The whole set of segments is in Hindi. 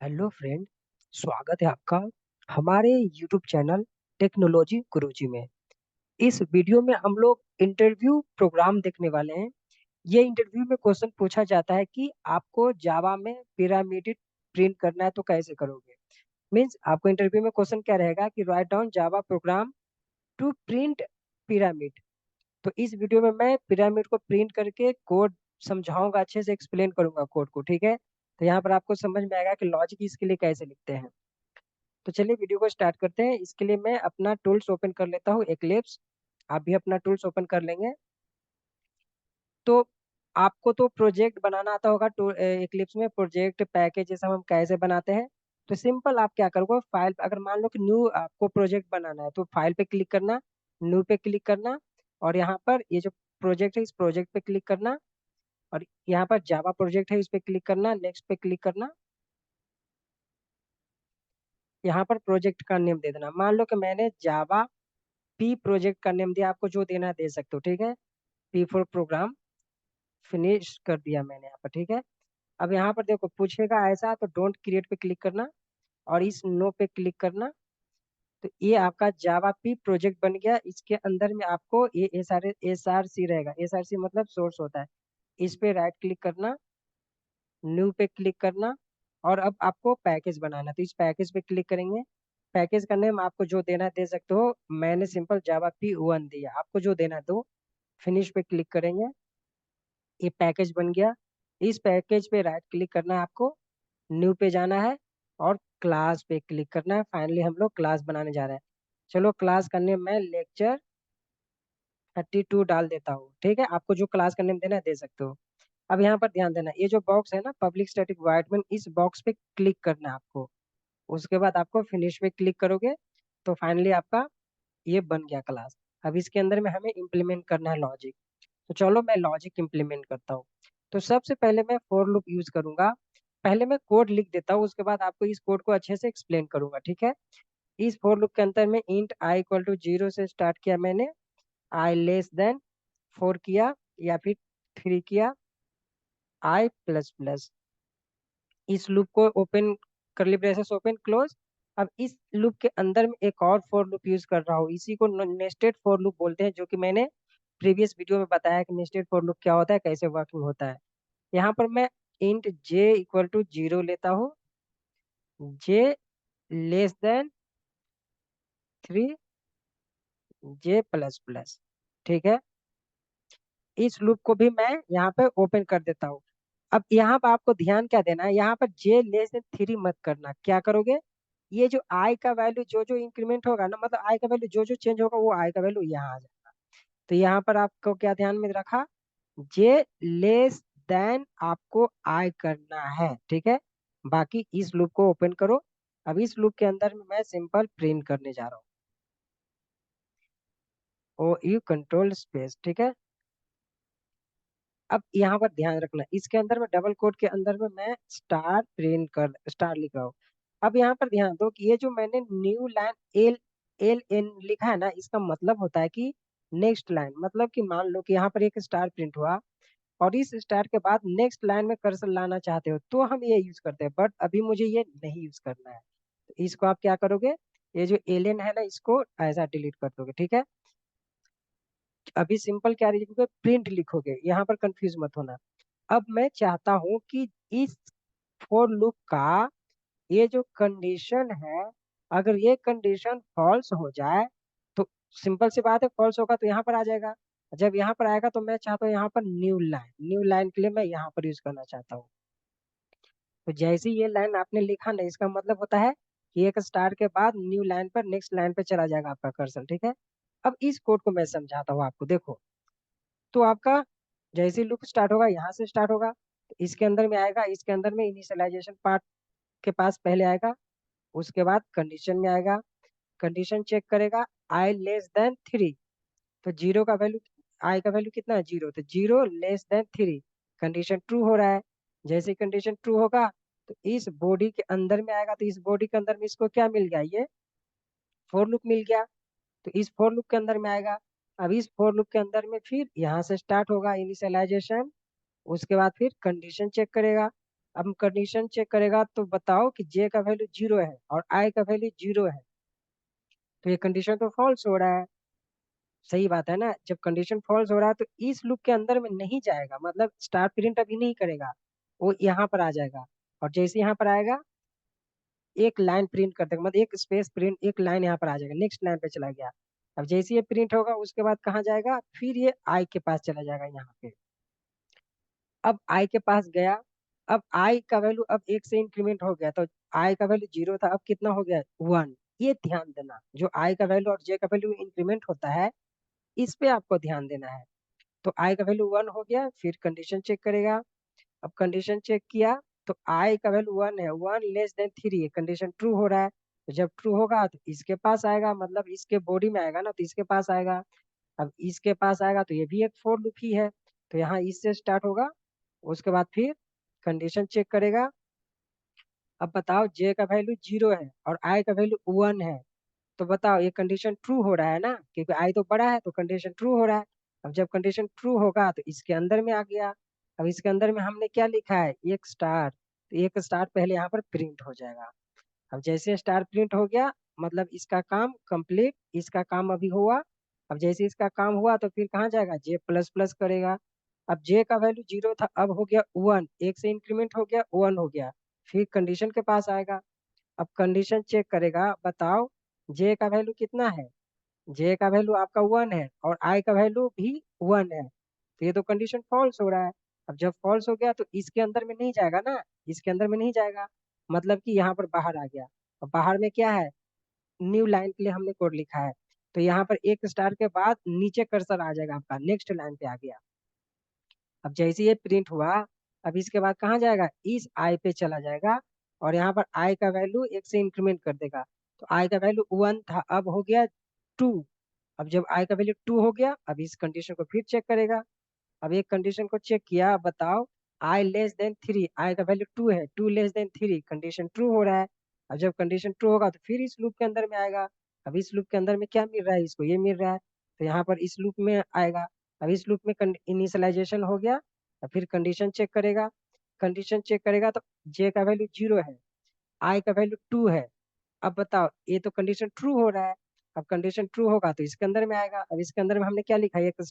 Hello friend. स्वागत है आपका हमारे यूट्यूब चैनल टेक्नोलॉजी गुरुजी में। इस वीडियो में हम लोग इंटरव्यू प्रोग्राम देखने वाले हैं। ये इंटरव्यू में क्वेश्चन पूछा जाता है कि आपको जावा में पिरामिड प्रिंट करना है तो कैसे करोगे। मीन्स आपको इंटरव्यू में क्वेश्चन क्या रहेगा कि write down Java program to print pyramid. तो इस वीडियो में मैं पिरामिड को प्रिंट करके कोड समझाऊंगा, अच्छे से एक्सप्लेन करूंगा कोड को। ठीक है, तो यहाँ पर आपको समझ में आएगा कि लॉजिक इसके लिए कैसे लिखते हैं। तो चलिए वीडियो को स्टार्ट करते हैं। इसके लिए मैं अपना टूल्स ओपन कर लेता हूँ, एक्लिप्स। आप भी अपना टूल्स ओपन कर लेंगे। तो आपको तो प्रोजेक्ट बनाना आता होगा, एक्लिप्स में प्रोजेक्ट पैकेज जैसा हम कैसे बनाते हैं। तो सिंपल आप क्या करोगे, फाइल अगर मान लो कि न्यू आपको प्रोजेक्ट बनाना है तो फाइल पे क्लिक करना, न्यू पे क्लिक करना, और यहाँ पर ये जो प्रोजेक्ट है इस प्रोजेक्ट पे क्लिक करना, और यहाँ पर जावा प्रोजेक्ट है इस पे क्लिक करना, नेक्स्ट पे क्लिक करना। यहाँ पर प्रोजेक्ट का नेम दे देना। मान लो कि मैंने जावा पी प्रोजेक्ट का नेम दिया, आपको जो देना है दे सकते हो। ठीक है, पी फॉर प्रोग्राम। फिनिश कर दिया मैंने यहाँ पर। ठीक है, अब यहाँ पर देखो पूछेगा ऐसा, तो डोंट क्रिएट पे क्लिक करना और इस नो पे क्लिक करना। तो ये आपका जावा पी प्रोजेक्ट बन गया। इसके अंदर में आपको ये एस आर सी रहेगा। एस आर सी मतलब सोर्स होता है। इस पे राइट क्लिक करना, न्यू पे क्लिक करना, और अब आपको पैकेज बनाना, तो इस पैकेज पे क्लिक करेंगे। पैकेज का नेम आपको जो देना है दे सकते हो। मैंने सिंपल जावा पी वन दिया, आपको जो देना है दो। फिनिश पे क्लिक करेंगे, ये पैकेज बन गया। इस पैकेज पे राइट क्लिक करना है आपको, न्यू पे जाना है और क्लास पे क्लिक करना है। फाइनली हम लोग क्लास बनाने जा रहे हैं। चलो क्लास का नेम मैं लेक्चर 32 डाल देता हूँ। ठीक है, आपको जो क्लास का नेम देना है दे सकते हो। अब यहाँ पर ध्यान देना, ये जो बॉक्स है ना पब्लिक स्टैटिक वॉइड मेन, इस बॉक्स पे क्लिक करना है आपको। उसके बाद आपको फिनिश पे क्लिक करोगे तो फाइनली आपका ये बन गया क्लास। अब इसके अंदर में हमें इम्प्लीमेंट करना है लॉजिक। तो चलो मैं लॉजिक इम्प्लीमेंट करता हूँ। तो सबसे पहले मैं फॉर लूप यूज करूंगा। पहले मैं कोड लिख देता हूँ, उसके बाद आपको इस कोड को अच्छे से एक्सप्लेन करूंगा। ठीक है, इस फॉर लूप के अंदर में इंट आई इक्वल टू 0 से स्टार्ट किया मैंने, आई लेस देन 4 किया या फिर 3 किया, आई प्लस प्लस। इस लूप को ओपन, करली ब्रेसेस ओपन क्लोज। अब इस लूप के अंदर में एक और फॉर लूप यूज कर रहा हूँ, इसी को नेस्टेड फॉर लूप बोलते हैं, जो कि मैंने प्रीवियस वीडियो में बताया कि नेस्टेड फॉर लूप क्या होता है, कैसे वर्किंग होता है। यहाँ पर मैं इंट जे इक्वल टू 0 लेता हूँ, जे लेस देन 3, जे प्लस प्लस। ठीक है, इस लूप को भी मैं यहाँ पे ओपन कर देता हूँ। अब यहाँ पर आपको ध्यान क्या देना है, यहाँ पर जे लेस देन 3 मत करना। क्या करोगे, ये जो आई का वैल्यू जो जो इंक्रीमेंट होगा ना, मतलब आई का वैल्यू जो जो चेंज होगा वो आई का वैल्यू यहाँ आ जाएगा। तो यहाँ पर आपको क्या ध्यान में रखा, जे लेस देन आपको आई करना है। ठीक है, बाकी इस लूप को ओपन करो। अब इस लूप के अंदर में मैं सिंपल प्रिंट करने जा रहा हूँ, ओ यू कंट्रोल स्पेस। ठीक है, अब यहाँ पर ध्यान रखना, इसके अंदर में डबल कोट के अंदर में मैं स्टार प्रिंट कर स्टार लिख रहा हूँ। अब यहाँ पर ध्यान दो कि ये जो मैंने new line L L N लिखा है ना, इसका मतलब होता है कि नेक्स्ट लाइन। मतलब कि मान लो कि यहाँ पर एक स्टार प्रिंट हुआ और इस स्टार के बाद नेक्स्ट लाइन में कर्सर लाना चाहते हो तो हम ये यूज करते हैं, बट अभी मुझे ये नहीं यूज करना है। तो इसको आप क्या करोगे, ये जो एल एन है ना इसको ऐसा डिलीट कर दोगे। ठीक है, अभी सिंपल क्या लिखोगे, प्रिंट लिखोगे, यहाँ पर कंफ्यूज मत होना। अब मैं चाहता हूं कि इस फॉर लूप का ये जो कंडीशन है, अगर ये कंडीशन फॉल्स हो जाए तो सिंपल सी बात है, फॉल्स होगा तो यहाँ पर आ जाएगा। जब यहाँ पर आएगा तो मैं चाहता हूँ यहाँ पर न्यू लाइन के लिए मैं यहाँ पर यूज करना चाहता हूँ। तो जैसे ही ये लाइन आपने लिखा ना, इसका मतलब होता है कि एक स्टार के बाद न्यू लाइन पर नेक्स्ट लाइन पे चला जाएगा आपका कर्सर। ठीक है, अब इस कोड को मैं समझाता हूँ आपको, देखो। तो आपका जैसे लूप स्टार्ट होगा यहाँ से स्टार्ट होगा, तो इसके अंदर में आएगा, इसके अंदर में इनिशियलाइजेशन पार्ट के पास पहले आएगा, उसके बाद कंडीशन में आएगा, कंडीशन चेक करेगा आई लेस देन 3। तो जीरो का वैल्यू, आई का वैल्यू कितना है 0, तो 0 <3, कंडीशन ट्रू हो रहा है। जैसे कंडीशन ट्रू होगा तो इस बॉडी के अंदर में आएगा, तो इस बॉडी के अंदर में इसको क्या मिल गया, ये फॉर लूप मिल गया। तो इस फॉर लूप के अंदर में आएगा। अब इस फॉर लूप के अंदर में फिर यहाँ से स्टार्ट होगा इनिशियलाइजेशन, उसके बाद फिर कंडीशन चेक करेगा, अब कंडीशन चेक करेगा तो बताओ कि जे का वैल्यू 0 है और आई का वैल्यू 0 है, तो ये कंडीशन तो फॉल्स हो रहा है। सही बात है ना, जब कंडीशन फॉल्स हो रहा है तो इस लूप के अंदर में नहीं जाएगा, मतलब स्टार प्रिंट अभी नहीं करेगा, वो यहाँ पर आ जाएगा। और जैसे यहाँ पर आएगा एक लाइन प्रिंट कर देगा, मतलब एक स्पेस प्रिंट, एक लाइन यहाँ पर आ जाएगा, नेक्स्ट लाइन पे चला गया। अब जैसे ये प्रिंट होगा उसके बाद कहाँ जाएगा, फिर ये आई के पास चला जाएगा यहाँ पे। अब आई के पास गया, अब आई का वैल्यू अब एक से इंक्रीमेंट हो गया, तो आई का वैल्यू 0 था, अब कितना हो गया 1। ये ध्यान देना, जो आई का वैल्यू और जे का वैल्यू इंक्रीमेंट होता है इस पे आपको ध्यान देना है। तो आई का वैल्यू 1 हो गया, फिर कंडीशन चेक करेगा। अब कंडीशन चेक किया तो आई का वैल्यू 1 है, 1 <3 कंडीशन ट्रू हो रहा है। तो जब ट्रू होगा तो इसके पास आएगा, मतलब इसके बॉडी में आएगा ना, तो इसके पास आएगा। अब इसके पास आएगा तो ये भी एक फोर लूप ही है, तो यहाँ इससे स्टार्ट होगा। उसके बाद फिर कंडीशन चेक करेगा। अब बताओ जे का वैल्यू 0 है और आई का वैल्यू 1 है, तो बताओ ये कंडीशन ट्रू हो रहा है ना, क्योंकि आई तो बड़ा है तो कंडीशन ट्रू हो रहा है। अब जब कंडीशन ट्रू होगा तो इसके अंदर में आ गया। अब इसके अंदर में हमने क्या लिखा है, एक स्टार, तो एक स्टार पहले यहाँ पर प्रिंट हो जाएगा। अब जैसे स्टार प्रिंट हो गया मतलब इसका काम कंप्लीट, इसका काम अभी हुआ। अब जैसे इसका काम हुआ तो फिर कहाँ जाएगा, जे प्लस प्लस करेगा। अब जे का वैल्यू 0 था, अब हो गया 1, एक से इंक्रीमेंट हो गया 1 हो गया, फिर कंडीशन के पास आएगा। अब कंडीशन चेक करेगा, बताओ जे का वैल्यू कितना है, जे का वैल्यू आपका 1 है और आई का वैल्यू भी 1 है, तो ये तो कंडीशन फॉल्स हो रहा है। अब जब फॉल्स हो गया तो इसके अंदर में नहीं जाएगा ना, इसके अंदर में नहीं जाएगा, मतलब कि यहाँ पर बाहर आ गया। और बाहर में क्या है, न्यू लाइन के लिए हमने कोड लिखा है, तो यहाँ पर एक स्टार के बाद नीचे कर्सर आ जाएगा आपका, नेक्स्ट लाइन पे आ गया। अब जैसे ये प्रिंट हुआ, अब इसके बाद कहाँ जाएगा, इस आई पे चला जाएगा और यहाँ पर आई का वैल्यू एक से इंक्रीमेंट कर देगा। तो आई का वैल्यू 1 था, अब हो गया 2। अब जब आई का वैल्यू 2 हो गया, अब इस कंडीशन को फिर चेक करेगा। अब एक कंडीशन को चेक किया, बताओ I <3, आई का वैल्यू 2 है, 2<3 कंडीशन ट्रू हो रहा है। अब जब कंडीशन ट्रू होगा तो फिर इस लूप के अंदर में आएगा। अब इस लूप के अंदर में क्या मिल रहा है, इसको ये मिल रहा है, तो यहाँ पर इस लूप में आएगा। अब इस लूप में इनिशियलाइजेशन हो गया। अब फिर कंडीशन चेक करेगा, कंडीशन चेक करेगा तो जे का वैल्यू 0 है, आई का वैल्यू 2 है। अब बताओ ये तो कंडीशन ट्रू हो रहा है। अब कंडीशन ट्रू होगा तो इसके अंदर में आएगा। अब इसके अंदर में हमने क्या लिखा है, एक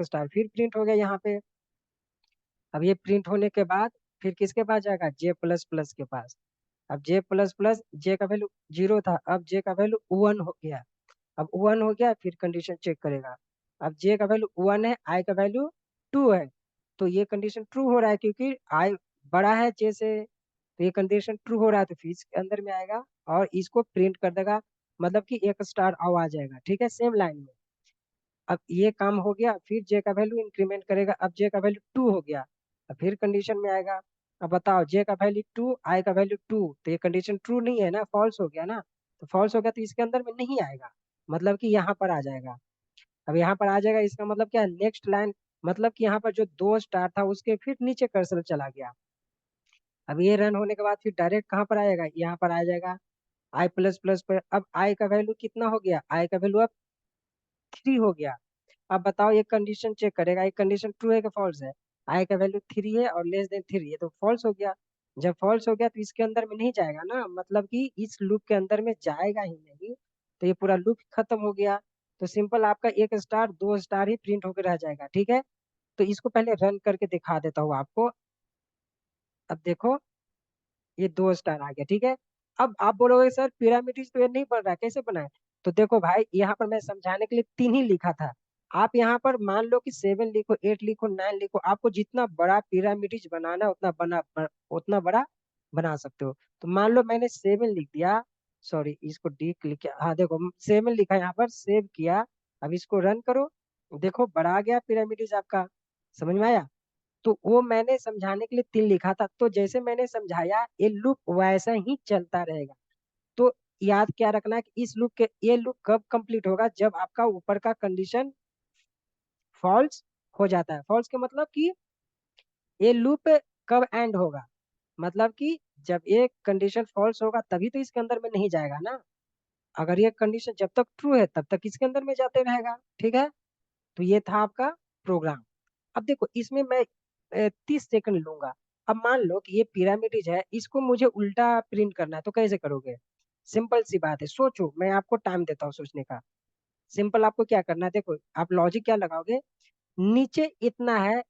स्टार फिर प्रिंट हो गया यहाँ पे। अब ये प्रिंट होने के बाद फिर किसके पास जाएगा, जे प्लस प्लस के पास। अब जे प्लस प्लस, जे का वैल्यू 0 था, अब जे का वैल्यू 1 हो गया। अब 1 हो गया, फिर कंडीशन चेक करेगा। अब जे का वैल्यू 1 है, आई का वैल्यू 2 है, तो ये कंडीशन ट्रू हो रहा है क्योंकि आई बड़ा है जे से, तो ये कंडीशन ट्रू हो रहा है, तो फिर इसके अंदर में आएगा और इसको प्रिंट कर देगा, मतलब कि एक स्टार और आ जाएगा, ठीक है, सेम लाइन में। अब ये काम हो गया, फिर जे का वैल्यू इंक्रीमेंट करेगा, अब जे का वैल्यू 2 हो गया। अब फिर कंडीशन में आएगा। अब बताओ जे का वैल्यू 2, आई का वैल्यू 2, तो ये कंडीशन ट्रू नहीं है ना, फॉल्स हो गया ना, तो फॉल्स हो गया तो इसके अंदर में नहीं आएगा, मतलब कि यहाँ पर आ जाएगा। अब यहाँ पर आ जाएगा इसका मतलब क्या है, नेक्स्ट लाइन, मतलब कि यहाँ पर जो 2 स्टार था उसके फिर नीचे कर्सर चला गया। अब ये रन होने के बाद फिर डायरेक्ट कहाँ पर आएगा, यहाँ पर आ जाएगा आई प्लस प्लस पर। अब आई का वैल्यू कितना हो गया, आई का वैल्यू अब 3 हो गया। अब बताओ ये कंडीशन चेक करेगा, ये कंडीशन ट्रू है कि फॉल्स है, आई का वैल्यू 3 है और <3 है, तो फॉल्स हो गया। जब फॉल्स हो गया तो इसके अंदर में नहीं जाएगा ना, मतलब कि इस लूप के अंदर में जाएगा ही नहीं, तो ये पूरा लूप खत्म हो गया। तो सिंपल आपका एक स्टार 2 स्टार ही प्रिंट होकर रह जाएगा, ठीक है। तो इसको पहले रन करके दिखा देता हूँ आपको। अब देखो ये 2 स्टार आ गया, ठीक है। अब आप बोलोगे सर पिरामिड तो ये नहीं बन रहा, कैसे बना है, तो देखो भाई यहाँ पर मैं समझाने के लिए 3 ही लिखा था। आप यहाँ पर मान लो कि 7 लिखो, 8 लिखो, 9 लिखो, आपको जितना बड़ा पिरामिड बनाना है उतना बड़ा बना सकते हो। तो मान लो मैंने 7 लिख दिया, सॉरी इसको डी लिख के, हाँ देखो 7 लिखा, यहाँ पर सेव किया। अब इसको रन करो, देखो बड़ा आ गया पिरामिड आपका, समझ में आया। तो वो मैंने समझाने के लिए 3 लिखा था, तो जैसे मैंने समझाया ये लूप वैसा ही चलता रहेगा। तो याद क्या रखना है कि ये लूप कब कंप्लीट होगा, जब आपका ऊपर का कंडीशन फॉल्स हो जाता है। फॉल्स के मतलब कि ये लूप कब एंड होगा, मतलब कि जब ये कंडीशन फॉल्स होगा तभी तो इसके अंदर में नहीं जाएगा ना। अगर ये कंडीशन जब तक ट्रू है तब तक इसके अंदर में जाते रहेगा, ठीक है। तो ये था आपका प्रोग्राम। अब देखो इसमें मैं 30 सेकंड लूंगा, अब मान लो कि ये पिरामिड है, इसको मुझे उल्टा प्रिंट करना है, तो कैसे करोगे? सिंपल सी बात है, सोचो, मैं आपको टाइम देता हूँ सोचने का। सिंपल, आपको क्या करना है, देखो आप लॉजिक क्या लगाओगे, नीचे इतना है,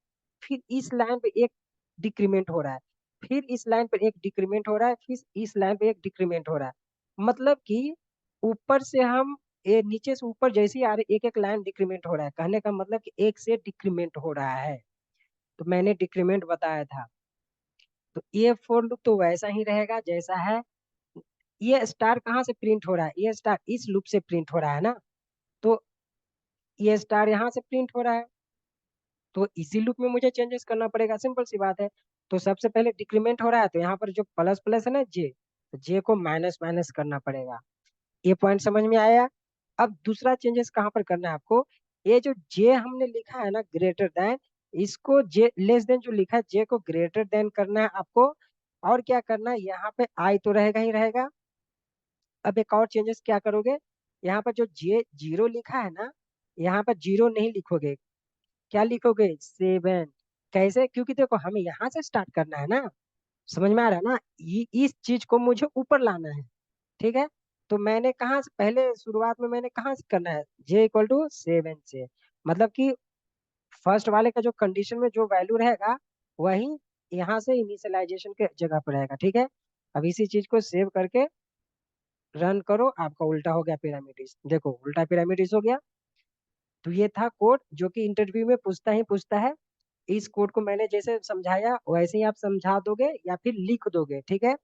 फिर इस लाइन पे एक डिक्रीमेंट हो रहा है, फिर इस लाइन पे एक डिक्रीमेंट हो रहा है, फिर इस लाइन पे एक डिक्रीमेंट हो रहा है। मतलब कि ऊपर से हम, ये नीचे से ऊपर जैसे ही आ रहे एक एक लाइन डिक्रीमेंट हो रहा है, कहने का मतलब कि एक से डिक्रीमेंट हो रहा है। तो मैंने डिक्रीमेंट बताया था। तो ये फोर लूप तो वैसा ही रहेगा जैसा है। ये स्टार कहाँ से प्रिंट हो रहा है? ये स्टार इस लूप से प्रिंट हो रहा है ना, तो ये स्टार यहाँ से प्रिंट हो रहा है, तो इसी लूप में मुझे चेंजेस करना पड़ेगा, सिंपल सी बात है। तो सबसे पहले डिक्रीमेंट हो रहा है, तो यहाँ पर जो प्लस प्लस है ना जे, तो जे को माइनस माइनस करना पड़ेगा। ये पॉइंट समझ में आया? अब दूसरा चेंजेस कहाँ पर करना है आपको, ये जो जे हमने लिखा है ना ग्रेटर देन, इसको जे लेस देन जो लिखा है जे को ग्रेटर देन करना है आपको। और क्या करना है, यहाँ पे आई तो रहेगा ही रहेगा। अब एक और चेंजेस क्या करोगे, यहाँ पर जो जे जीरो लिखा है ना, यहाँ पर जीरो नहीं लिखोगे, क्या लिखोगे? 7। कैसे? क्योंकि देखो हमें यहाँ से स्टार्ट करना है ना, समझ में आ रहा है ना, इस चीज को मुझे ऊपर लाना है, ठीक है। तो मैंने कहाँ से पहले शुरुआत में मैंने कहाँ से करना है, j = 7 से, मतलब कि फर्स्ट वाले का जो कंडीशन में जो वैल्यू रहेगा, वही यहाँ से इनिशियलाइजेशन के जगह पर रहेगा, ठीक है। अब इसी चीज को सेव करके रन करो, आपका उल्टा हो गया पिरामिड, देखो उल्टा पिरामिड हो गया। तो ये था कोड जो कि इंटरव्यू में पूछता ही पूछता है। इस कोड को मैंने जैसे समझाया वैसे ही आप समझा दोगे या फिर लिख दोगे, ठीक है।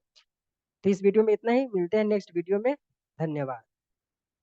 तो इस वीडियो में इतना ही, मिलते हैं नेक्स्ट वीडियो में। धन्यवाद।